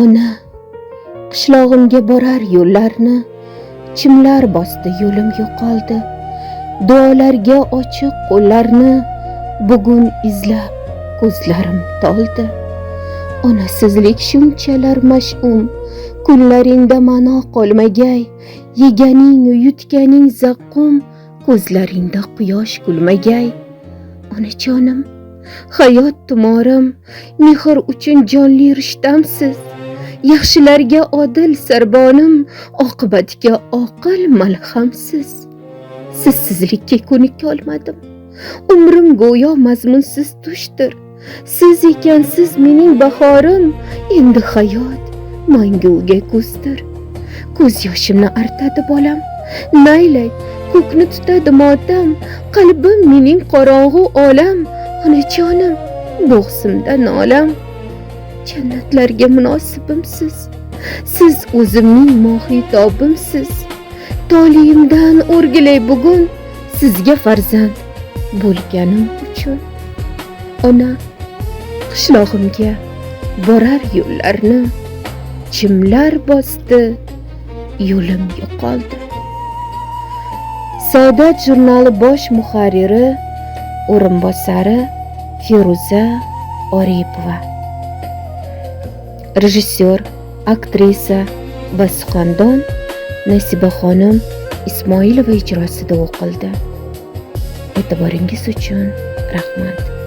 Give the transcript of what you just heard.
Ona, qishlog'imga borar yo'llarni chimlar bosdi, yo'lim yo'qoldi. Duolarga ochiq qo'llarni bugun izlab ko'zlarim toldi. Onasizlik shunchalar mash'um, kunlaringda ma'no qolmagay, yeganing yutganing zaqqum, ko'zlaringda quyosh kulmagay. Onajonim, hayot tumorim, mehr uchun jonli rishtamsiz. Yaxshilarga odil sarbonim, oqibatga oqil malhamsiz. Sizsizlikka ko'nikolmadim. Umrim go'yo mazmunsiz tushdir. Siz ekansiz mening bahorim, endi hayot manguga ko'zdir. Ko'z yoshimni artadi bolam, naylay ko'kni tutadi motam, qalbim mening qorong'u olam. Onajonim, bo'g'simda nolam. Jannatlarga munosibimsiz, siz o'zimning mohiy tobimsiz. Toliyimdan o'rgilay bugun, sizga farzand bo'lganim uchun. Ona, qishlog'imga borar yo'llarni chimlar bosdi, yo'lim yo'qoldi. Saodat jurnali bosh muharriri o'rinbosari Feruza Oripova. Rejissyor, aktrisa va suxandon Nasibaxonim Ismoilova ijrosida o'qildi. E'tiboringiz uchun rahmat.